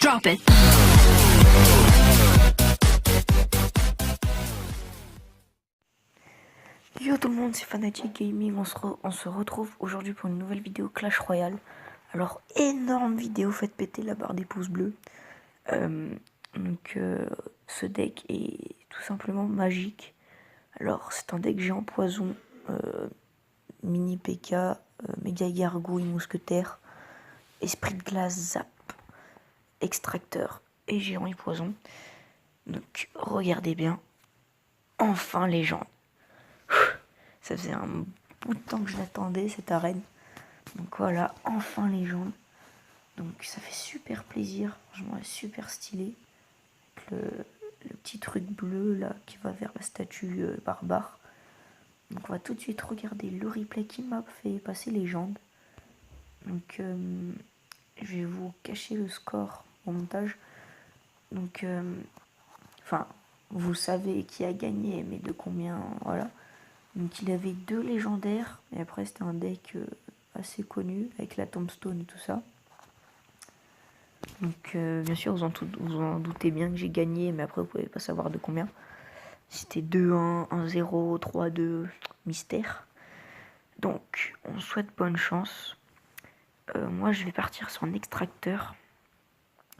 Drop it. Yo tout le monde, c'est Fanatic Gaming, on se retrouve aujourd'hui pour une nouvelle vidéo Clash Royale. Alors énorme vidéo, faites péter la barre des pouces bleus. Ce deck est tout simplement magique. Alors c'est un deck géant poison, mini PK, méga gargouille, mousquetaire, esprit de glace, zap, extracteur et géant et poison. Donc regardez bien, enfin légende. Ça faisait un bout de temps que je l'attendais cette arène. Donc voilà, enfin légende. Donc ça fait super plaisir, franchement elle est super stylée. Avec le petit truc bleu là qui va vers la statue barbare. Donc on va tout de suite regarder le replay qui m'a fait passer légende. Donc je vais vous cacher le score au montage. Donc vous savez qui a gagné mais de combien, voilà. Donc il avait 2 légendaires, et après c'était un deck assez connu, avec la tombstone et tout ça. Donc bien sûr vous en doutez bien que j'ai gagné, mais après vous pouvez pas savoir de combien. C'était 2-1, 1-0, 3-2, mystère. Donc on souhaite bonne chance. Moi je vais partir sur un extracteur,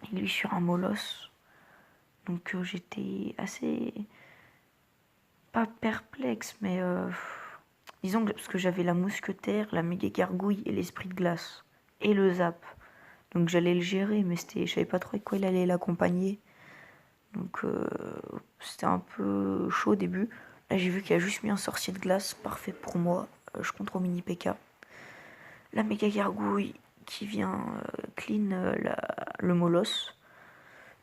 et lui sur un molosse. Donc j'étais assez... pas perplexe, mais... disons que parce que j'avais la mousquetaire, la méga gargouille et l'esprit de glace. Et le zap. Donc j'allais le gérer, mais je savais pas trop avec quoi il allait l'accompagner. Donc c'était un peu chaud au début. Là j'ai vu qu'il a juste mis un sorcier de glace, parfait pour moi. Je contre au mini PK. La méga gargouille qui vient clean le molosse.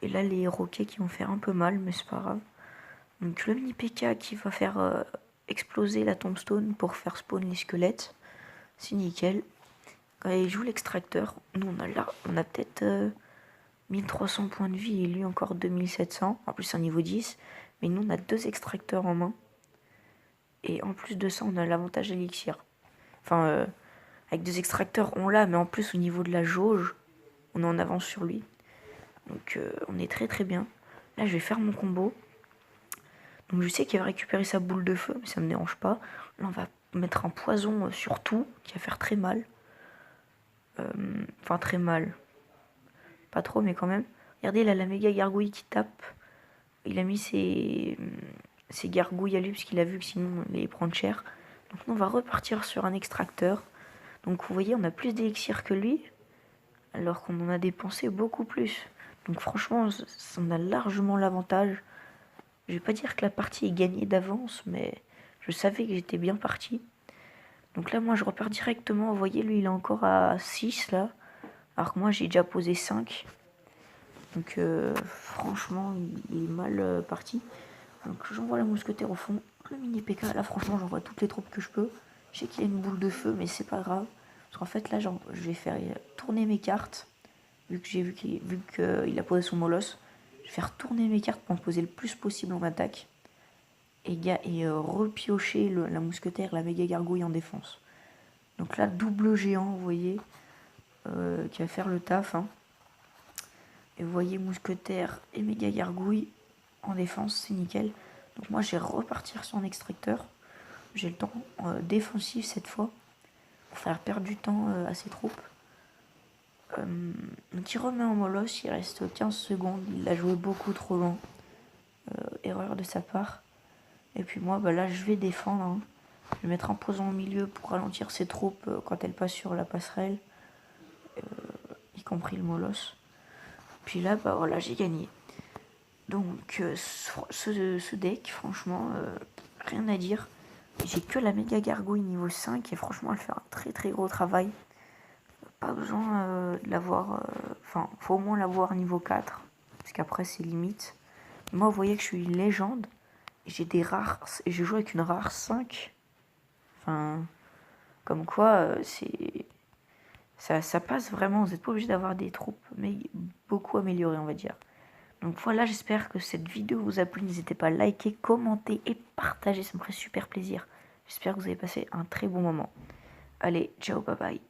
Et là les roquets qui vont faire un peu mal, mais c'est pas grave. Donc le mini PK qui va faire exploser la tombstone pour faire spawn les squelettes. C'est nickel. Quand il joue l'extracteur, nous on a peut-être 1300 points de vie et lui encore 2700. En plus c'est un niveau 10. Mais nous on a 2 extracteurs en main. Et en plus de ça on a l'avantage élixir. Enfin avec 2 extracteurs on l'a, mais en plus au niveau de la jauge on est en avance sur lui. Donc on est très très bien. Là je vais faire mon combo. Donc je sais qu'il va récupérer sa boule de feu, mais ça me dérange pas. Là on va mettre un poison sur tout, qui va faire très mal. Enfin très mal. Pas trop, mais quand même. Regardez, là la méga gargouille qui tape. Il a mis ses gargouilles à lui, parce qu'il a vu que sinon il allait prendre cher. Donc nous on va repartir sur un extracteur. Donc vous voyez, on a plus d'élixir que lui, alors qu'on en a dépensé beaucoup plus. Donc franchement, on a largement l'avantage. Je vais pas dire que la partie est gagnée d'avance, mais je savais que j'étais bien parti. Donc là, moi, je repars directement. Vous voyez, lui, il est encore à 6, là. Alors que moi, j'ai déjà posé 5. Donc, franchement, il est mal parti. Donc, j'envoie la mousquetaire au fond. Le mini PK, là, franchement, j'envoie toutes les troupes que je peux. Je sais qu'il y a une boule de feu, mais c'est pas grave. Parce qu'en fait, là, je vais faire tourner mes cartes. Vu qu'il a posé son molosse. Je vais faire tourner mes cartes pour me poser le plus possible en attaque. Et repiocher la mousquetaire, la méga gargouille en défense. Donc là, double géant, vous voyez, qui va faire le taf. Hein. Et vous voyez, mousquetaire et méga gargouille en défense, c'est nickel. Donc moi, je vais repartir sur un extracteur. J'ai le temps défensif cette fois, pour faire perdre du temps à ses troupes. Donc il remet en molosse, il reste 15 secondes, il a joué beaucoup trop long. Erreur de sa part. Et puis moi, là, je vais défendre. Hein. Je vais mettre un poison au milieu pour ralentir ses troupes quand elles passent sur la passerelle. Y compris le molosse. Puis là, voilà, j'ai gagné. Donc, ce deck, franchement, rien à dire. J'ai que la méga gargouille niveau 5 et franchement, elle fait un très très gros travail. Pas besoin de l'avoir... Enfin, faut au moins l'avoir niveau 4. Parce qu'après, c'est limite. Moi, vous voyez que je suis une légende. J'ai des rares, et je joue avec une rare 5. Enfin, comme quoi, ça passe vraiment. Vous n'êtes pas obligé d'avoir des troupes, mais beaucoup améliorées, on va dire. Donc voilà, j'espère que cette vidéo vous a plu. N'hésitez pas à liker, commenter et partager, ça me ferait super plaisir. J'espère que vous avez passé un très bon moment. Allez, ciao, bye bye.